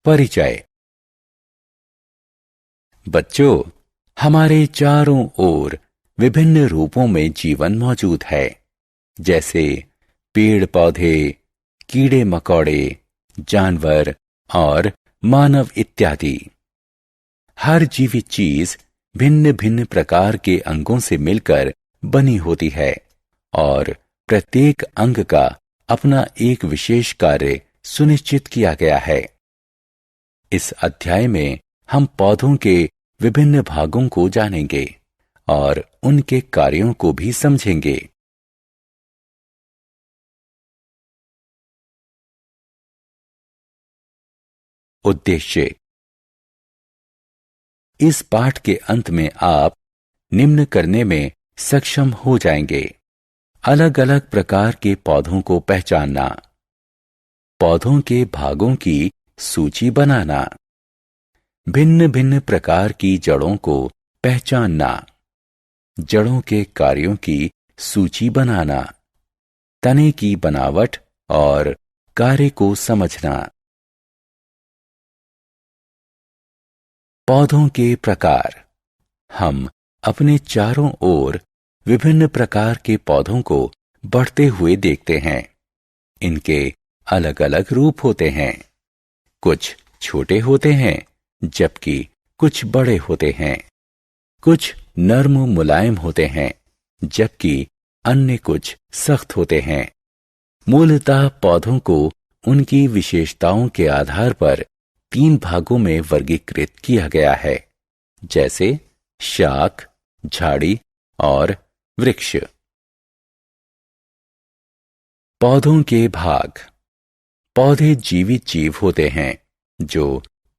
परिचय। बच्चों, हमारे चारों ओर विभिन्न रूपों में जीवन मौजूद है, जैसे पेड़ पौधे, कीड़े मकोड़े, जानवर और मानव इत्यादि। हर जीवित चीज भिन्न भिन्न प्रकार के अंगों से मिलकर बनी होती है और प्रत्येक अंग का अपना एक विशेष कार्य सुनिश्चित किया गया है। इस अध्याय में हम पौधों के विभिन्न भागों को जानेंगे और उनके कार्यों को भी समझेंगे। उद्देश्य। इस पाठ के अंत में आप निम्न करने में सक्षम हो जाएंगे: अलग अलग प्रकार के पौधों को पहचानना, पौधों के भागों की सूची बनाना, भिन्न भिन्न प्रकार की जड़ों को पहचानना, जड़ों के कार्यों की सूची बनाना, तने की बनावट और कार्य को समझना। पौधों के प्रकार। हम अपने चारों ओर विभिन्न प्रकार के पौधों को बढ़ते हुए देखते हैं। इनके अलग अलग रूप होते हैं। कुछ छोटे होते हैं, जबकि कुछ बड़े होते हैं। कुछ नर्म मुलायम होते हैं, जबकि अन्य कुछ सख्त होते हैं। मूलतः पौधों को उनकी विशेषताओं के आधार पर 3 भागों में वर्गीकृत किया गया है, जैसे शाख, झाड़ी और वृक्ष। पौधों के भाग। पौधे जीवित जीव होते हैं जो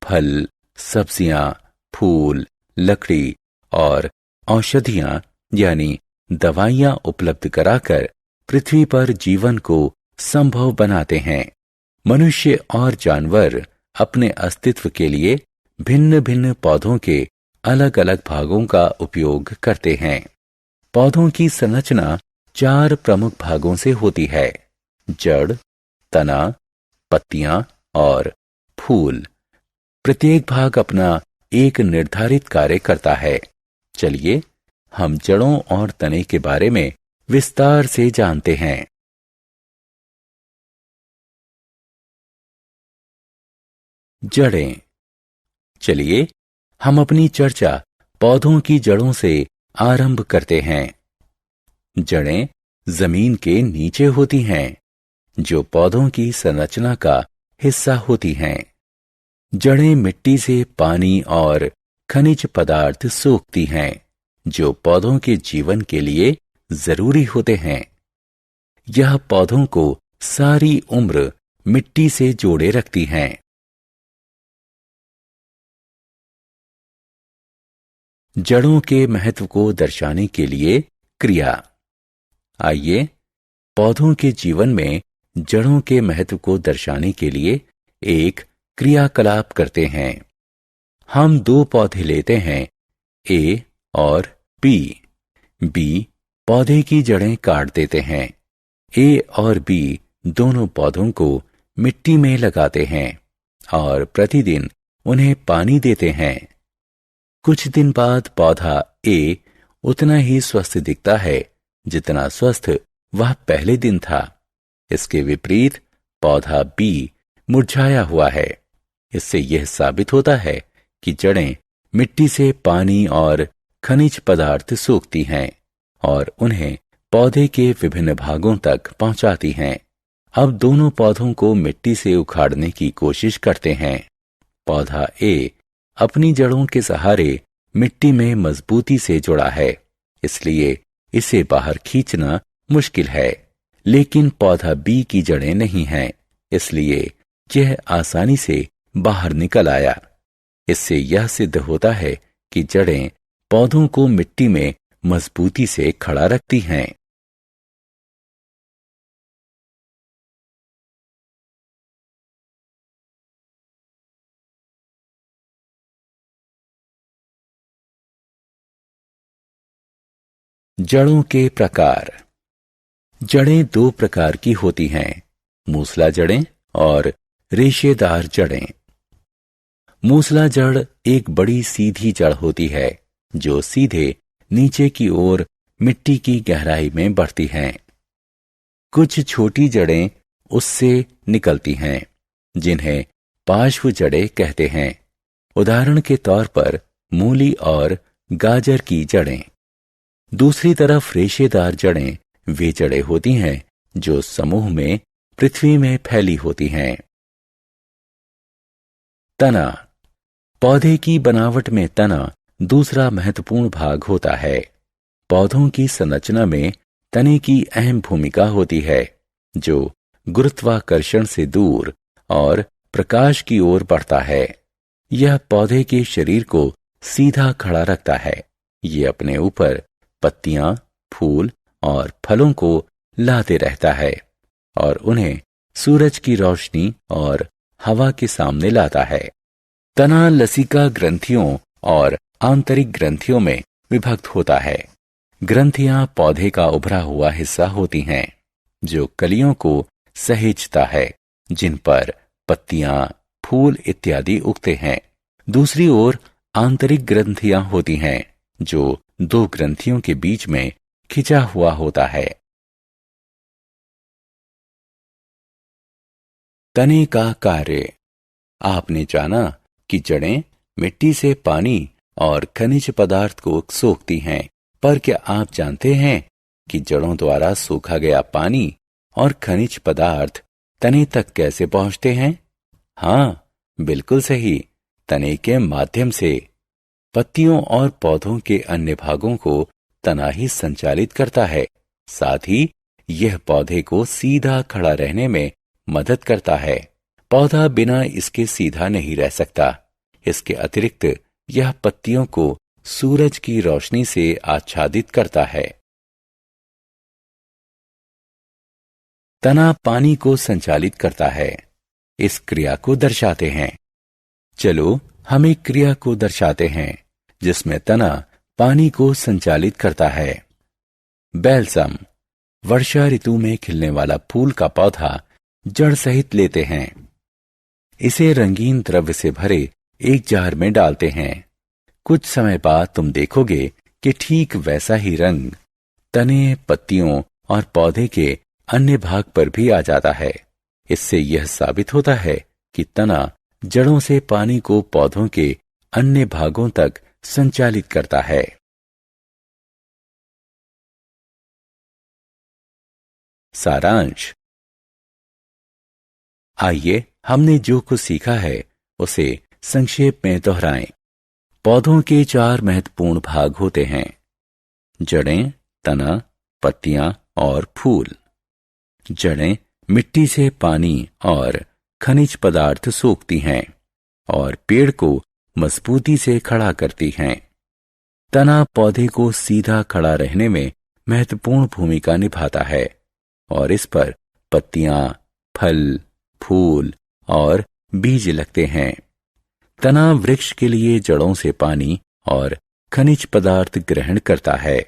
फल, सब्जियां, फूल, लकड़ी और औषधियां यानी दवाइयां उपलब्ध कराकर पृथ्वी पर जीवन को संभव बनाते हैं। मनुष्य और जानवर अपने अस्तित्व के लिए भिन्न भिन्न पौधों के अलग अलग भागों का उपयोग करते हैं। पौधों की संरचना 4 प्रमुख भागों से होती है: जड़, तना, पत्तियां और फूल। प्रत्येक भाग अपना एक निर्धारित कार्य करता है। चलिए हम जड़ों और तने के बारे में विस्तार से जानते हैं। जड़ें। चलिए हम अपनी चर्चा पौधों की जड़ों से आरंभ करते हैं। जड़ें जमीन के नीचे होती हैं, जो पौधों की संरचना का हिस्सा होती हैं। जड़ें मिट्टी से पानी और खनिज पदार्थ सोखती हैं, जो पौधों के जीवन के लिए जरूरी होते हैं। यह पौधों को सारी उम्र मिट्टी से जोड़े रखती हैं। जड़ों के महत्व को दर्शाने के लिए क्रिया। आइए पौधों के जीवन में जड़ों के महत्व को दर्शाने के लिए एक क्रियाकलाप करते हैं। हम 2 पौधे लेते हैं, ए और बी। बी पौधे की जड़ें काट देते हैं। ए और बी दोनों पौधों को मिट्टी में लगाते हैं और प्रतिदिन उन्हें पानी देते हैं। कुछ दिन बाद पौधा ए उतना ही स्वस्थ दिखता है जितना स्वस्थ वह पहले दिन था। इसके विपरीत पौधा बी मुरझाया हुआ है। इससे यह साबित होता है कि जड़ें मिट्टी से पानी और खनिज पदार्थ सोखती हैं और उन्हें पौधे के विभिन्न भागों तक पहुंचाती हैं। अब दोनों पौधों को मिट्टी से उखाड़ने की कोशिश करते हैं। पौधा ए अपनी जड़ों के सहारे मिट्टी में मजबूती से जुड़ा है, इसलिए इसे बाहर खींचना मुश्किल है। लेकिन पौधा बी की जड़ें नहीं हैं, इसलिए यह आसानी से बाहर निकल आया। इससे यह सिद्ध होता है कि जड़ें पौधों को मिट्टी में मजबूती से खड़ा रखती हैं। जड़ों के प्रकार। जड़ें 2 प्रकार की होती हैं: मूसला जड़ें और रेशेदार जड़ें। मूसला जड़ एक बड़ी सीधी जड़ होती है जो सीधे नीचे की ओर मिट्टी की गहराई में बढ़ती हैं। कुछ छोटी जड़ें उससे निकलती हैं जिन्हें पार्श्व जड़ें कहते हैं। उदाहरण के तौर पर मूली और गाजर की जड़ें। दूसरी तरफ रेशेदार जड़ें वे जड़ें होती हैं जो समूह में पृथ्वी में फैली होती हैं। तना। पौधे की बनावट में तना दूसरा महत्वपूर्ण भाग होता है। पौधों की संरचना में तने की अहम भूमिका होती है जो गुरुत्वाकर्षण से दूर और प्रकाश की ओर बढ़ता है। यह पौधे के शरीर को सीधा खड़ा रखता है। ये अपने ऊपर पत्तियां, फूल और फलों को लाते रहता है और उन्हें सूरज की रोशनी और हवा के सामने लाता है। तना लसिका ग्रंथियों और आंतरिक ग्रंथियों में विभक्त होता है। ग्रंथियां पौधे का उभरा हुआ हिस्सा होती हैं जो कलियों को सहेजता है जिन पर पत्तियां, फूल इत्यादि उगते हैं। दूसरी ओर आंतरिक ग्रंथियां होती हैं जो दो ग्रंथियों के बीच में खिंचा हुआ होता है। तने का कार्य। आपने जाना कि जड़ें मिट्टी से पानी और खनिज पदार्थ को सोखती हैं, पर क्या आप जानते हैं कि जड़ों द्वारा सोखा गया पानी और खनिज पदार्थ तने तक कैसे पहुंचते हैं? हाँ, बिल्कुल सही, तने के माध्यम से। पत्तियों और पौधों के अन्य भागों को तना ही संचालित करता है। साथ ही यह पौधे को सीधा खड़ा रहने में मदद करता है। पौधा बिना इसके सीधा नहीं रह सकता। इसके अतिरिक्त यह पत्तियों को सूरज की रोशनी से आच्छादित करता है। तना पानी को संचालित करता है। इस क्रिया को दर्शाते हैं। चलो हम एक क्रिया को दर्शाते हैं जिसमें तना पानी को संचालित करता है। बैल्सम। वर्षा ऋतु में खिलने वाला फूल का पौधा जड़ सहित लेते हैं। इसे रंगीन द्रव्य से भरे एक जार में डालते हैं। कुछ समय बाद तुम देखोगे कि ठीक वैसा ही रंग तने, पत्तियों और पौधे के अन्य भाग पर भी आ जाता है। इससे यह साबित होता है कि तना जड़ों से पानी को पौधों के अन्य भागों तक संचालित करता है। सारांश। आइए हमने जो कुछ सीखा है उसे संक्षेप में दोहराएं। पौधों के 4 महत्वपूर्ण भाग होते हैं: जड़ें, तना, पत्तियां और फूल। जड़ें मिट्टी से पानी और खनिज पदार्थ सोखती हैं और पेड़ को मजबूती से खड़ा करती हैं। तना पौधे को सीधा खड़ा रहने में महत्वपूर्ण भूमिका निभाता है और इस पर पत्तियां, फल, फूल और बीज लगते हैं। तना वृक्ष के लिए जड़ों से पानी और खनिज पदार्थ ग्रहण करता है।